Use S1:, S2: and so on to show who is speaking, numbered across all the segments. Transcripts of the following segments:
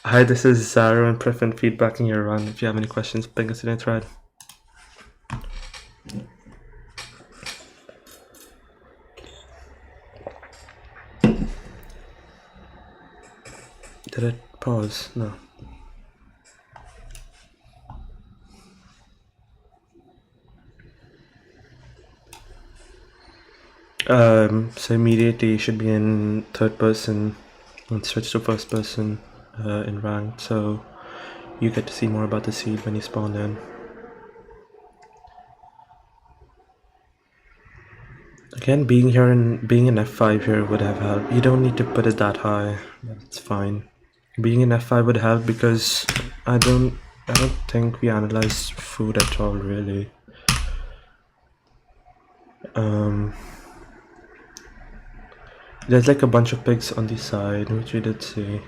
S1: Hi, this is Xyroah and Priffin feedbacking your run. If you have any questions, ping us in a thread. Did it pause? No. So immediately you should be in third person and switch to first person in ranked, so you get to see more about the seed when you spawn in. Again, being in F5 here would have helped. You don't need to put it that high, but it's fine. Being in F5 would help because I don't think we analyzed food at all really. There's like a bunch of pigs on the side, which we did see.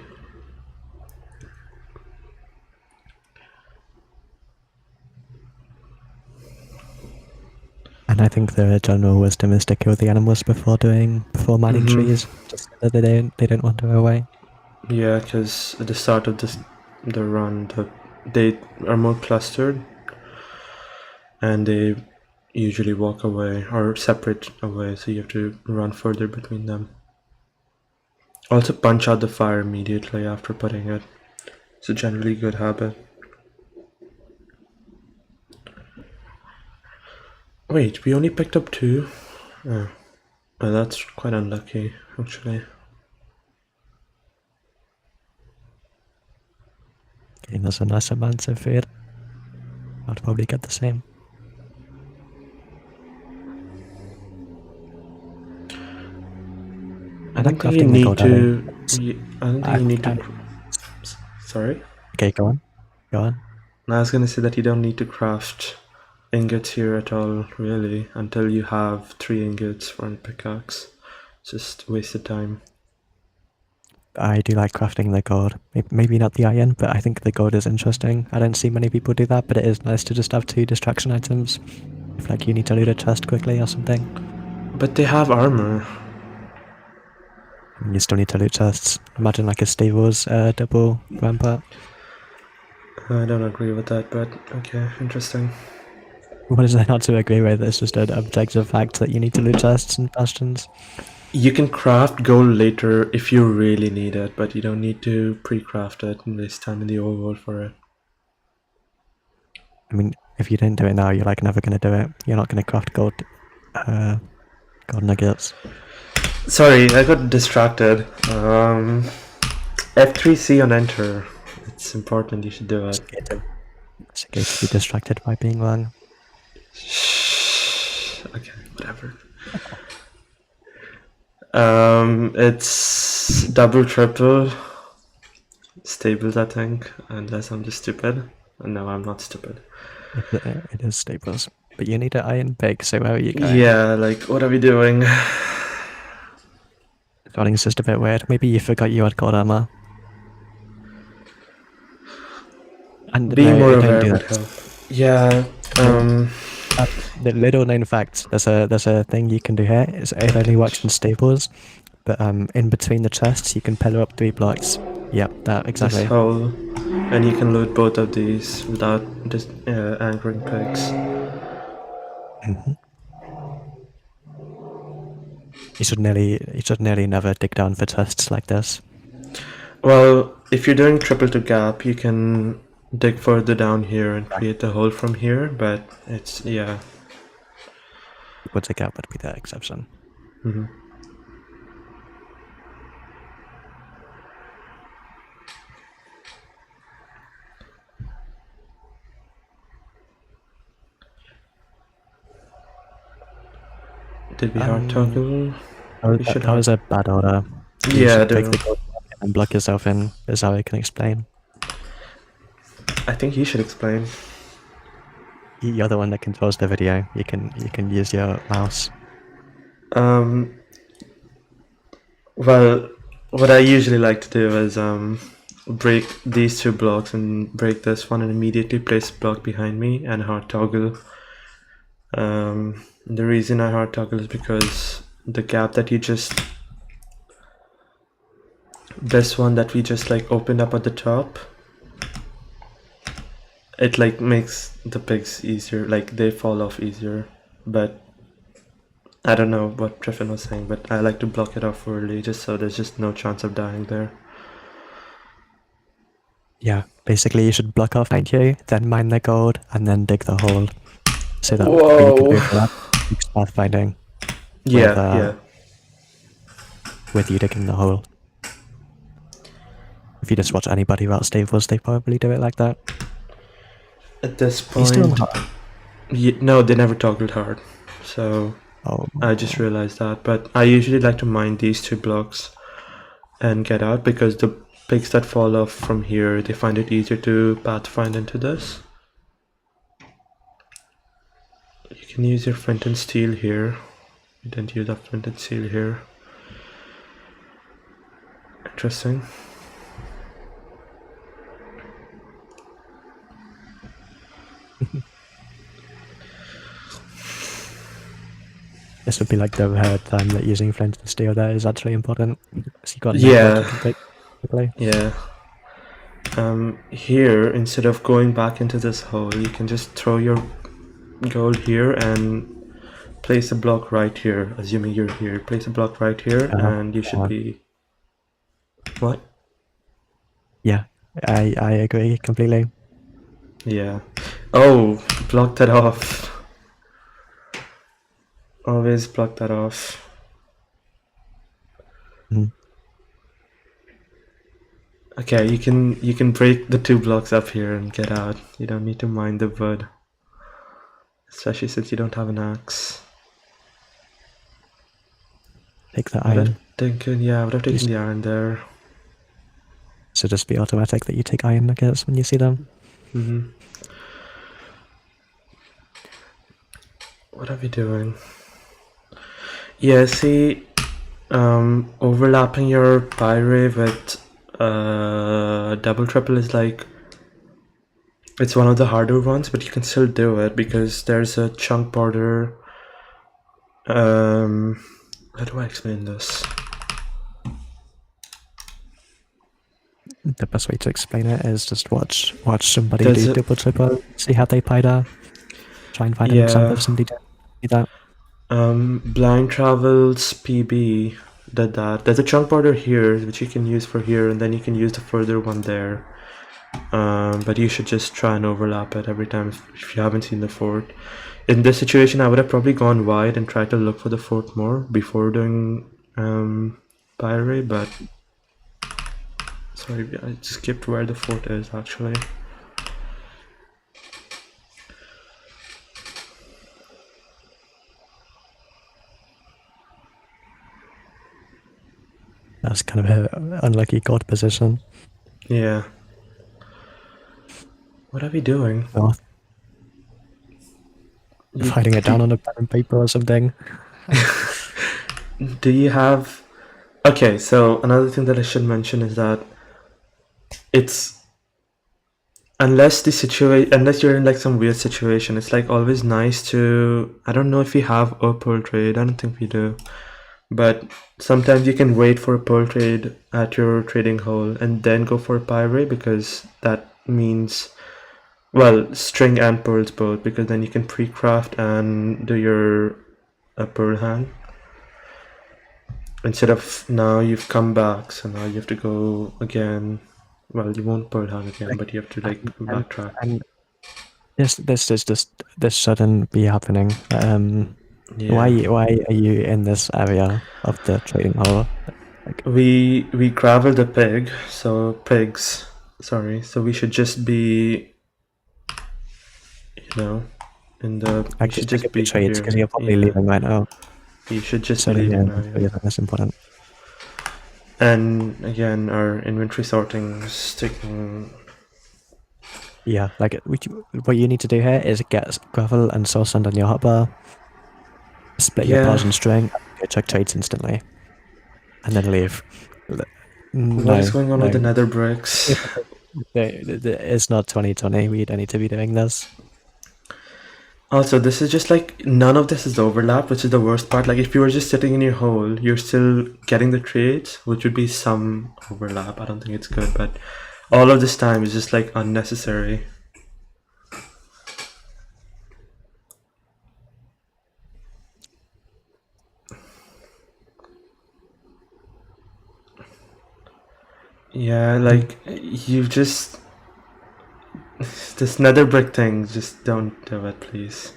S2: And I think the general wisdom is to kill the animals before mining trees, just so that they don't wander away.
S1: Yeah, because at the start of the run, they are more clustered, and they usually walk away or separate away, so you have to run further between them. Also, punch out the fire immediately after putting it. It's a generally good habit. Wait, we only picked up 2? Oh, well, that's quite unlucky, actually.
S2: Getting us a nice amount of food. I'd probably get the same.
S1: I don't think you need to. I don't think you need to. Sorry?
S2: Okay, go on. Go on.
S1: I was gonna say that you don't need to craft ingots here at all, really, until you have 3 ingots for a pickaxe. Just wasted time.
S2: I do like crafting the gold. Maybe not the iron, but I think the gold is interesting. I don't see many people do that, but it is nice to just have 2 distraction items. If like you need to loot a chest quickly or something.
S1: But they have armor.
S2: You still need to loot chests. Imagine like a stables double rampart.
S1: I don't agree with that, but okay, interesting.
S2: What is there not to agree with? It's just an objective fact that you need to loot chests and bastions.
S1: You can craft gold later if you really need it, but you don't need to pre-craft it and waste time in the overworld for it.
S2: I mean, if you didn't do it now, you're like never going to do it. You're not going to craft gold nuggets.
S1: Sorry, I got distracted. F3C on enter. It's important, you should do it.
S2: It's okay to be distracted by being wrong.
S1: Okay, whatever. It's double, triple stables, I think, unless I'm just stupid. No, I'm not stupid.
S2: It is stables. But you need an iron pig, so where are you going?
S1: Yeah, like, what are we doing?
S2: Running's just a bit weird. Maybe you forgot you had gold armor. And
S1: being more aware would help. Yeah,
S2: the little known fact, there's a thing you can do here. It only works in stables, but in between the chests you can pillar up 3 blocks. Yep, that exactly.
S1: This hole, and you can loot both of these without just anchoring pigs.
S2: You should nearly never dig down for chests like this.
S1: Well, if you're doing triple to gap, you can dig further down here and create the hole from here, but it's, yeah.
S2: Triple to gap would be the exception.
S1: Did we hard toggle?
S2: That was a bad order.
S1: Yeah,
S2: take the gold and block yourself in, is how I can explain.
S1: I think you should explain.
S2: You're the one that controls the video. You can use your mouse.
S1: Well, what I usually like to do is break these 2 blocks and break this one and immediately place a block behind me and hard toggle. The reason I hard toggle is because the gap that you just this one that we just like opened up at the top, it like makes the pigs easier, like they fall off easier. But I don't know what Priffin was saying, but I like to block it off early just so there's just no chance of dying there.
S2: Yeah, basically you should block off behind you, then mine the gold, and then dig the hole. So that way you can
S1: Whoa!
S2: overlap pathfinding
S1: Yeah.
S2: with you digging the hole. If you just watch anybody else stables, they probably do it like that.
S1: At this
S2: He's still
S1: point,
S2: hard.
S1: no, they never toggled hard, so
S2: Oh,
S1: I just realized that. But I usually like to mine these 2 blocks and get out because the pigs that fall off from here, they find it easier to pathfind into this. You can use your flint and steel here. You didn't use that flint and steel here. Interesting.
S2: this would be like the time that using flint and steel there is actually important. So you got
S1: Yeah. Here, instead of going back into this hole, you can just throw your gold here and place a block right here, assuming you're here. Place a block right here, and you should be... What?
S2: Yeah, I agree completely.
S1: Yeah. Oh, block that off. Always block that off. Okay, you can break the 2 blocks up here and get out. You don't need to mine the wood, especially since you don't have an axe.
S2: Take the iron.
S1: I would have taken the iron there.
S2: So just be automatic that you take iron nuggets when you see them.
S1: What are we doing? Yeah, see, overlapping your pyre with double triple is like, it's one of the harder ones, but you can still do it because there's a chunk border. How do I explain this?
S2: The best way to explain it is just watch somebody do double triple, see how they pie that. Try and find an example of somebody do that.
S1: Blind Travels PB did that. There's a chunk border here which you can use for here, and then you can use the further one there. But you should just try and overlap it every time if you haven't seen the fort. In this situation, I would have probably gone wide and tried to look for the fort more before doing pyre, but sorry, I skipped where the fort is actually.
S2: That's kind of an unlucky god position.
S1: Yeah. What are we doing?
S2: North. Hiding it down on a pen and paper or something.
S1: Do you have... Okay, so another thing that I should mention is that it's... Unless you're in like some weird situation, it's like always nice to... I don't know if we have a pearl trade, I don't think we do. But sometimes you can wait for a pearl trade at your trading hole and then go for a pyre, because that means, well, string and pearls both, because then you can pre-craft and do your pearl hand. Instead of now you've come back, so now you have to go again. Well, you won't pearl hand again, but you have to like backtrack.
S2: And this shouldn't be happening.
S1: Yeah.
S2: Why are you in this area of the trading hall?
S1: Like, we gravel the pig, so pigs. Sorry, so we should just be, you know, in the.
S2: I should just be trades because you're probably leaving right now.
S1: You should just be leaving now.
S2: Yeah, that's important.
S1: And again, our inventory sorting is taking.
S2: Yeah, like what you need to do here is get gravel and soul sand on your hotbar. Split your bars and string, go check trades instantly, and then leave.
S1: What is going on with the nether bricks?
S2: It's not 2020. We don't need to be doing this.
S1: Also, this is just like none of this is overlap, which is the worst part. Like if you were just sitting in your hole, you're still getting the trades, which would be some overlap. I don't think it's good, but all of this time is just like unnecessary. Yeah, like you just this nether brick thing, just don't do it, please.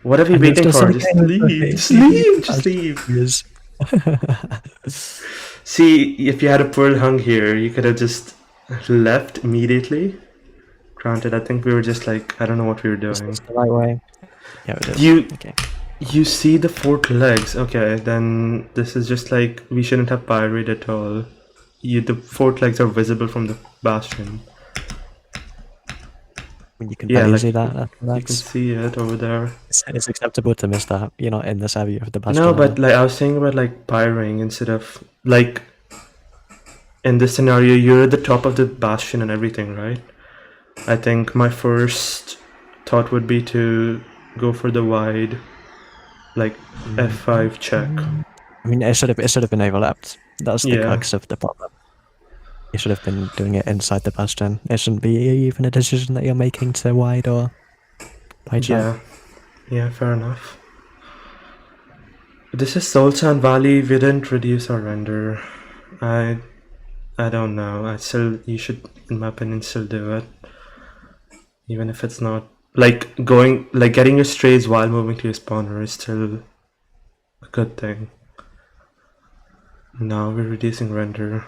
S1: What are we
S2: And you're
S1: waiting
S2: still
S1: for?
S2: sitting
S1: Just
S2: there with
S1: leave,
S2: the
S1: just leave, just
S2: That's
S1: leave.
S2: yes.
S1: See, if you had a pearl hung here, you could have just left immediately. Granted, I think we were just like, I don't know what we were
S2: Is
S1: doing.
S2: this the right way? Yeah, it is.
S1: You
S2: Okay.
S1: you see the 4 legs. Okay, then this is just like we shouldn't have pyrite at all. The 4 legs are visible from the bastion.
S2: I mean, you can
S1: Yeah,
S2: barely
S1: like
S2: see that.
S1: you can see it over there.
S2: It's acceptable to miss that. You're not in this area of the
S1: No,
S2: bastion, are
S1: but
S2: you?
S1: like I was saying about like pyring instead of like in this scenario, you're at the top of the bastion and everything, right? I think my first thought would be to go for the wide, like F5 check.
S2: I mean, it should have been overlapped. That's the
S1: Yeah,
S2: crux of the problem. You should have been doing it inside the bastion. It shouldn't be even a decision that you're making to wide or by check.
S1: yeah, yeah, fair enough. This is Soul Sand Valley. We didn't reduce our render. I I don't know. You should, in my opinion, still do it. Even if it's not like getting your strays while moving to your spawner is still a good thing. Now we're reducing render.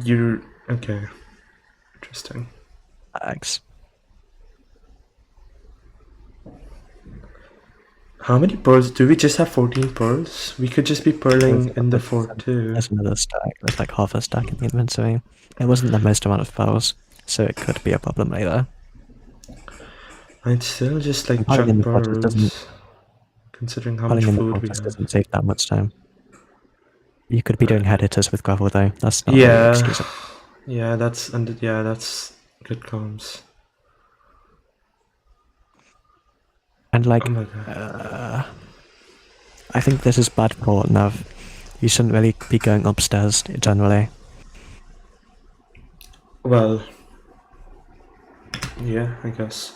S1: You're okay. Interesting.
S2: X.
S1: How many pearls? Do we just have 14 pearls? We could just be pearling in the fort too.
S2: There's another stack. There's like half a stack in the inventory. It wasn't the most amount of pearls, so it could be a problem later.
S1: I'd still just like
S2: Piling
S1: chuck
S2: in the fortress doesn't
S1: pearls, considering how much
S2: piling in the
S1: food we
S2: fortress
S1: have.
S2: doesn't save that much time. You could be doing head hitters with gravel though. That's not really
S1: Yeah,
S2: excusable.
S1: yeah, that's good comms.
S2: And like,
S1: Oh my god.
S2: I think this is bad for Nav. You shouldn't really be going upstairs generally.
S1: Well, yeah, I guess.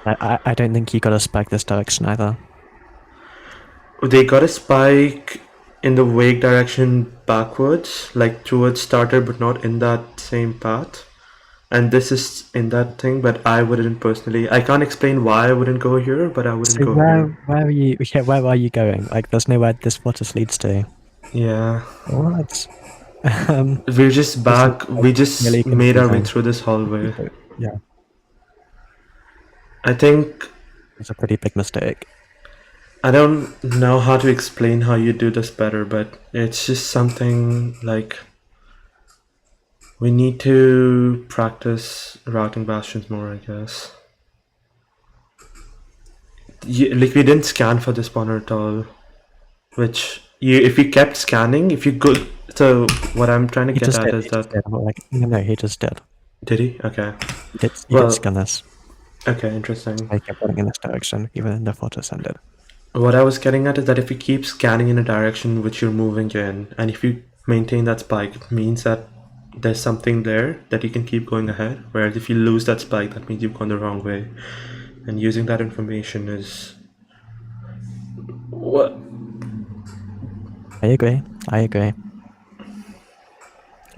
S2: I don't think you gotta spike this direction either.
S1: They got a spike in the wake direction backwards, like towards starter, but not in that same path. And this is in that thing, but I wouldn't personally. I can't explain why I wouldn't go here, but I wouldn't
S2: So
S1: go here.
S2: where are you? Yeah, where are you going? Like, there's nowhere this fortress leads to.
S1: Yeah.
S2: What?
S1: We're just
S2: This is
S1: back.
S2: like,
S1: We just
S2: really
S1: made our way
S2: confusing.
S1: through this hallway.
S2: Yeah,
S1: I think
S2: it's a pretty big mistake.
S1: I don't know how to explain how you do this better, but it's just something like we need to practice routing bastions more, I guess. Like we didn't scan for the spawner at all, which if you kept scanning, if you go. So what I'm trying to
S2: He
S1: get
S2: just
S1: at
S2: did.
S1: is
S2: He just
S1: that
S2: did. Like, no, he just did.
S1: did he? Okay.
S2: He did
S1: Well,
S2: scan this.
S1: okay, interesting.
S2: I kept running in this direction, even in the fortress ended.
S1: What I was getting at is that if you keep scanning in a direction which you're moving in, and if you maintain that spike, it means that there's something there that you can keep going ahead. Whereas if you lose that spike, that means you've gone the wrong way. And using that information is what.
S2: I agree.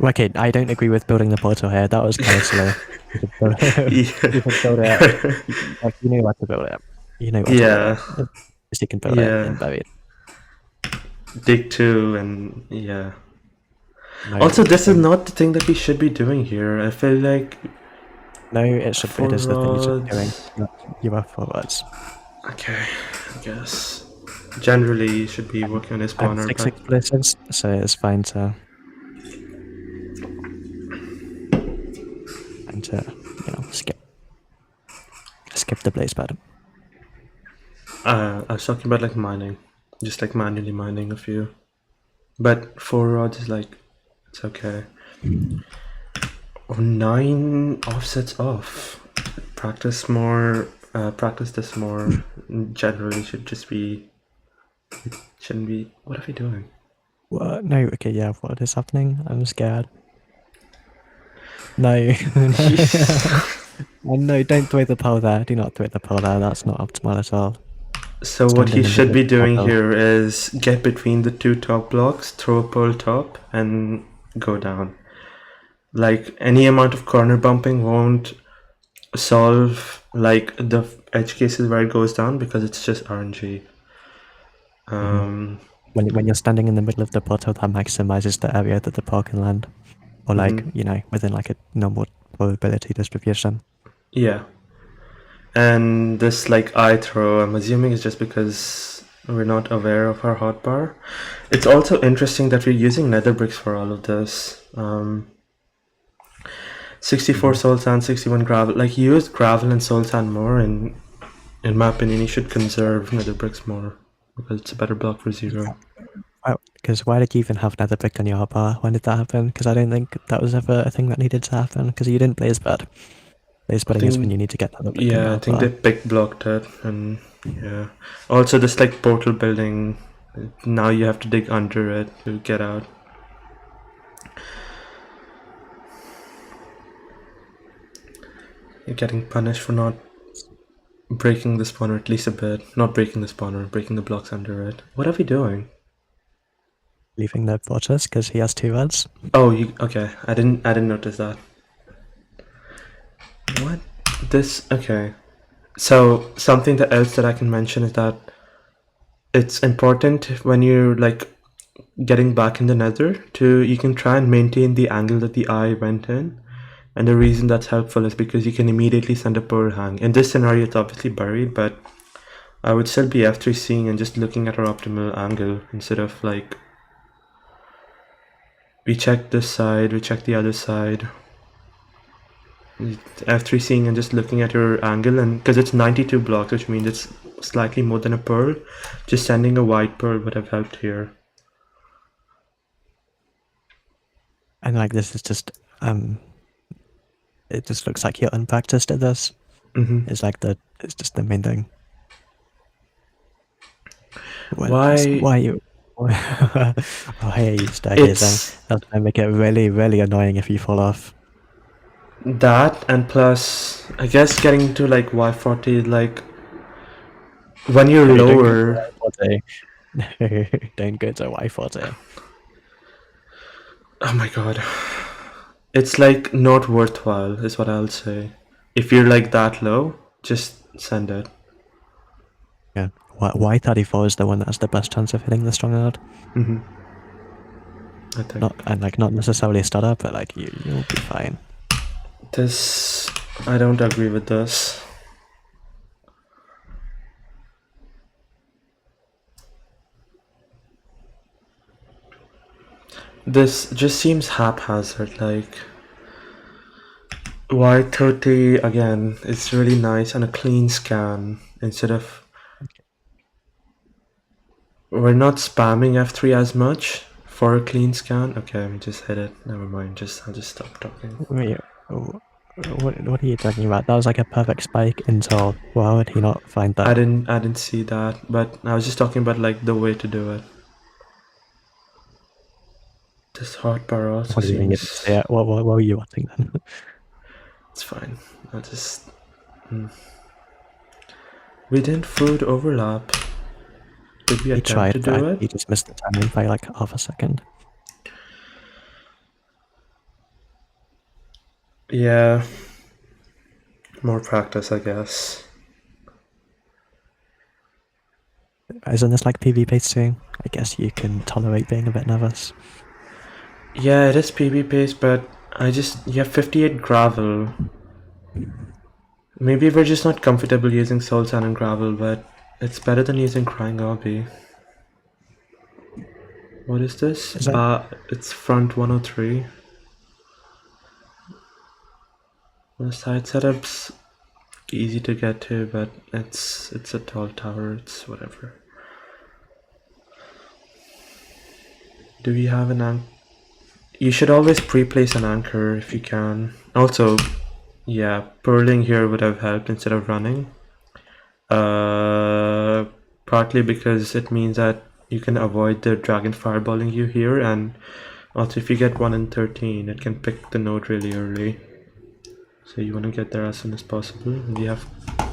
S2: Okay, I don't agree with building the portal here. That was kind of silly. You could build it. Like, you know what to build it. You know what to
S1: Yeah,
S2: build it. Just you can build it and
S1: yeah.
S2: bury it.
S1: Dig 2 and yeah.
S2: No,
S1: Also, this is
S2: don't.
S1: not the thing that we should be doing here. I feel like
S2: No, it is the thing you should be doing.
S1: forwards.
S2: You are forwards.
S1: Okay, I guess. Generally, you should be working on a
S2: I have
S1: spawner,
S2: 6
S1: but
S2: explosives, so it's fine to skip the blaze pad.
S1: I was talking about like mining, just like manually mining a few. But 4 rods is like, it's okay. Oh, 9 offsets off. Practice more. Practice this more. Generally, should just be. It shouldn't be. What are we doing?
S2: What? No, okay, yeah, what is happening? I'm scared. No. Oh, no, don't throw the pole there. Do not throw the pole there. That's not optimal at all.
S1: So what
S2: Stand
S1: he
S2: in the
S1: should
S2: middle
S1: be
S2: of the
S1: doing
S2: puzzle.
S1: here is get between the two top blocks, throw a pearl top, and go down. Like any amount of corner bumping won't solve like the edge cases where it goes down because it's just RNG.
S2: When you're standing in the middle of the puzzle, that maximizes the area that the pole can land. Or like, you know, within like a normal probability distribution.
S1: Yeah. And this like eye throw, I'm assuming is just because we're not aware of our hotbar. It's also interesting that we're using nether bricks for all of this. 64 soul sand, 61 gravel. Like use gravel and soul sand more, and in my opinion, you should conserve nether bricks more because it's a better block for zero.
S2: Because why did you even have nether brick on your hotbar? When did that happen? Because I don't think that was ever a thing that needed to happen. Because you didn't blaze bed. Blaze bedding is when you need to get nether brick on
S1: Yeah,
S2: your
S1: I think they
S2: hotbar.
S1: pick blocked it, and yeah. Also, this like portal building, now you have to dig under it to get out. You're getting punished for not breaking the spawner at least a bit. Not breaking the spawner, breaking the blocks under it. What are we doing?
S2: Leaving the fortress because he has 2 reds.
S1: Oh, you okay? I didn't notice that. What? This okay. So something that else that I can mention is that it's important when you're like getting back in the nether to you can try and maintain the angle that the eye went in. And the reason that's helpful is because you can immediately send a pearl hang. In this scenario, it's obviously buried, but I would still be F3 seeing and just looking at our optimal angle instead of like we check this side, we check the other side. F3 seeing and just looking at your angle, and because it's 92 blocks, which means it's slightly more than a pearl, just sending a white pearl would have helped here.
S2: And like this is just it just looks like you're unpracticed at this. It's like it's just the main thing.
S1: Why?
S2: Why you why are you stargazing?
S1: It's
S2: That's gonna make it really, really annoying if you fall off.
S1: that, and plus, I guess getting to like Y40, like when you're
S2: No, don't go
S1: lower.
S2: to Y40. Don't go to Y40.
S1: Oh my god. It's like not worthwhile, is what I'll say. If you're like that low, just send it.
S2: Yeah. Y34 is the one that has the best chance of hitting the strong node.
S1: I think.
S2: Not necessarily a stutter, but like you'll be fine.
S1: This. I don't agree with this. This just seems haphazard, like. Y30 again, it's really nice and a clean scan instead of. We're not spamming F3 as much for a clean scan. Okay, we just hit it. Never mind. I'll just stop talking.
S2: Wait, what are you talking about? That was like a perfect spike until why would he not find that?
S1: I didn't see that, but I was just talking about like the way to do it. This hotbar also
S2: What do you mean you didn't
S1: seems.
S2: see it? What were you watching then?
S1: It's fine. I'll just. We didn't food overlap. Did we
S2: He
S1: attempt
S2: tried,
S1: to
S2: but
S1: do it?
S2: he just missed the timing by like half a second.
S1: Yeah. More practice, I guess.
S2: Isn't this like PB based too? I guess you can tolerate being a bit nervous.
S1: Yeah, it is PB pace, but you have 58 gravel. Maybe we're just not comfortable using soul sand and gravel, but it's better than using crying obby. What is this?
S2: Is that
S1: It's front 103. The side setup's easy to get to, but it's a tall tower. It's whatever. Do we have an anchor? You should always pre-place an anchor if you can. Also, yeah, purling here would have helped instead of running. Partly because it means that you can avoid the dragon fireballing you here, and also if you get 1 in 13, it can pick the node really early. So you want to get there as soon as possible. We have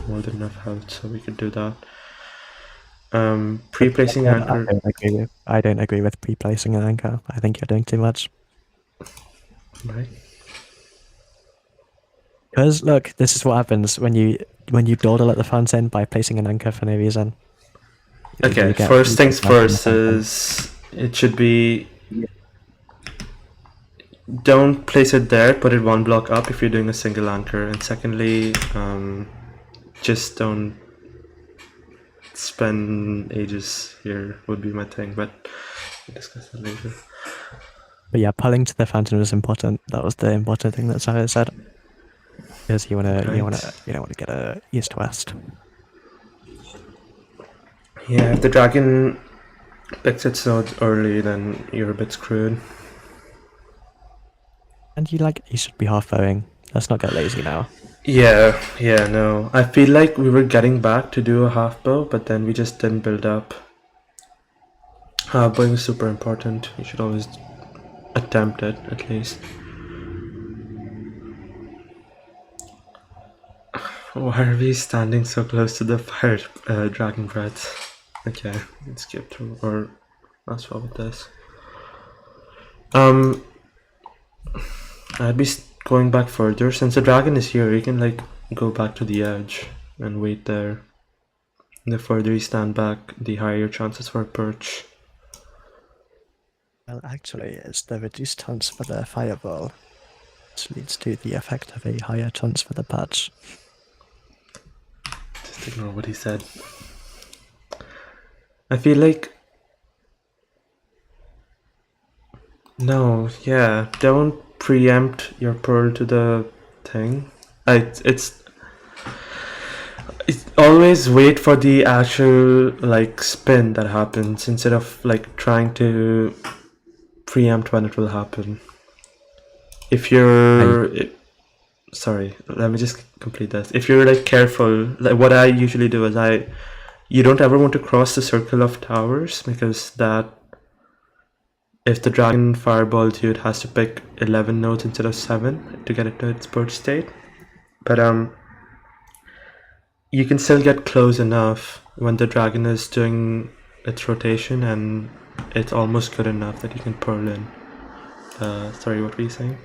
S1: more than enough health, so we could do that. Pre-placing anchor.
S2: I don't agree with pre-placing an anchor. I think you're doing too much.
S1: Right.
S2: Because look, this is what happens when you dawdle at the front end by placing an anchor for no reason.
S1: Okay, first things first is it should be, don't place it there, put it 1 block up if you're doing a single anchor, and secondly, just don't spend ages here would be my thing, but we'll discuss that later.
S2: But yeah, pulling to the fountain was important. That was the important thing that Sarah said. Because you don't want to get a east west.
S1: Yeah, if the dragon picks its node early, then you're a bit screwed.
S2: And you should be half bowing. Let's not get lazy now.
S1: Yeah, no. I feel like we were getting back to do a half bow, but then we just didn't build up. Bowing is super important. You should always attempt it, at least. Why are we standing so close to the fire dragon breath? Okay, let's skip through, or let's swap with this. I'd be going back further. Since the dragon is here, you can like go back to the edge and wait there. The further you stand back, the higher your chances for a perch.
S2: Well, actually, it's the reduced chance for the fireball, which leads to the effect of a higher chance for the patch.
S1: Just ignore what he said. I feel like... No, yeah, don't preempt your pearl to the thing. It's always wait for the actual like spin that happens instead of like trying to preempt when it will happen. If you're sorry, let me just complete this. If you're like careful, like what I usually do is you don't ever want to cross the circle of towers, because that, if the dragon fireballs you, it has to pick 11 nodes instead of 7 to get it to its birth state. But you can still get close enough when the dragon is doing its rotation, and it's almost good enough that you can pearl in. Sorry, what were you saying?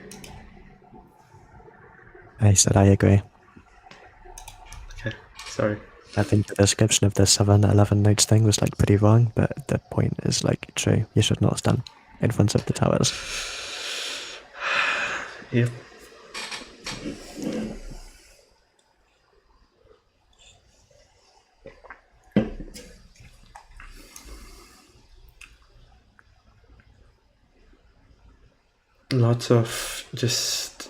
S2: I said I agree.
S1: Okay, sorry.
S2: I think the description of the 7-11 nodes thing was like pretty wrong, but the point is like true. You should not stand in front of the towers.
S1: Yep. Lots of just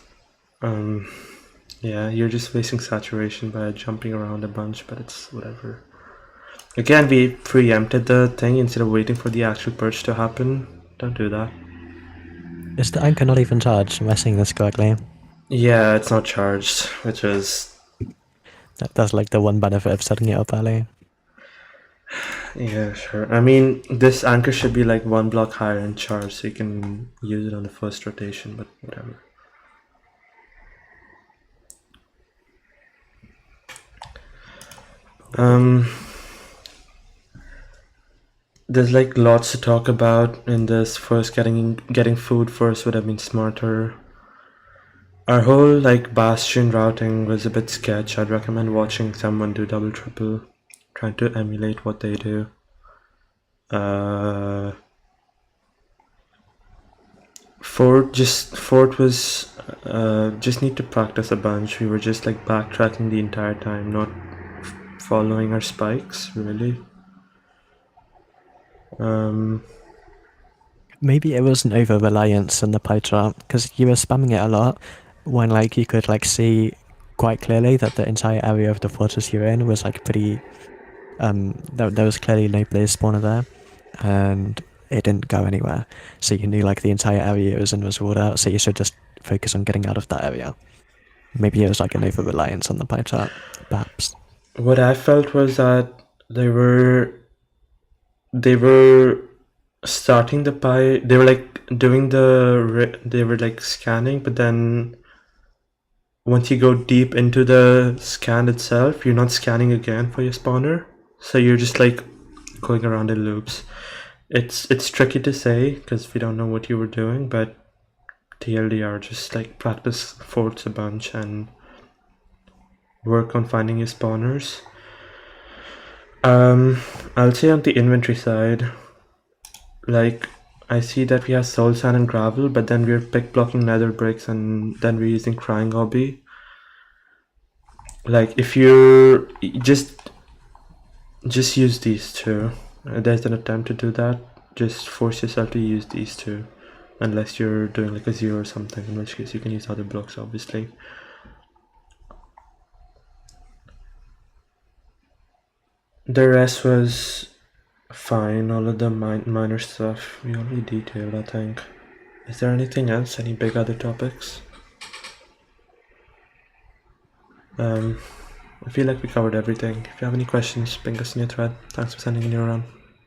S1: yeah, you're just wasting saturation by jumping around a bunch, but it's whatever. Again, we preempted the thing instead of waiting for the actual purge to happen. Don't do that.
S2: Is the anchor not even charged? Am I saying this correctly?
S1: Yeah, it's not charged, which is...
S2: That's like the one benefit of setting it up early.
S1: Yeah, sure. I mean, this anchor should be like 1 block higher in charge, so you can use it on the first rotation, but whatever. There's like lots to talk about in this. First, getting food first would have been smarter. Our whole like bastion routing was a bit sketch. I'd recommend watching someone do double triple, trying to emulate what they do. Fort was just need to practice a bunch. We were just like backtracking the entire time, not following our spikes really.
S2: Maybe it was an over-reliance on the pie chart, because you were spamming it a lot when like you could like see quite clearly that the entire area of the fortress you're in was like pretty there was clearly no blaze spawner there, and it didn't go anywhere, so you knew like the entire area it was in was ruled out, so you should just focus on getting out of that area. Maybe it was like an over reliance on the pie chart, perhaps.
S1: What I felt was that they were starting the pie. They were like doing they were like scanning, but then once you go deep into the scan itself, you're not scanning again for your spawner. So you're just like going around in loops. It's tricky to say because we don't know what you were doing, but TLDR, just like practice forts a bunch and work on finding your spawners. I'll say on the inventory side, like I see that we have soul sand and gravel, but then we're pick blocking nether bricks and then we're using crying obby. Like if you're just use these two. There's an attempt to do that. Just force yourself to use these two, unless you're doing like a 0 or something, in which case you can use other blocks, obviously. The rest was fine. All of the minor stuff we already detailed, I think. Is there anything else? Any big other topics? I feel like we covered everything. If you have any questions, ping us in your thread. Thanks for sending in your run.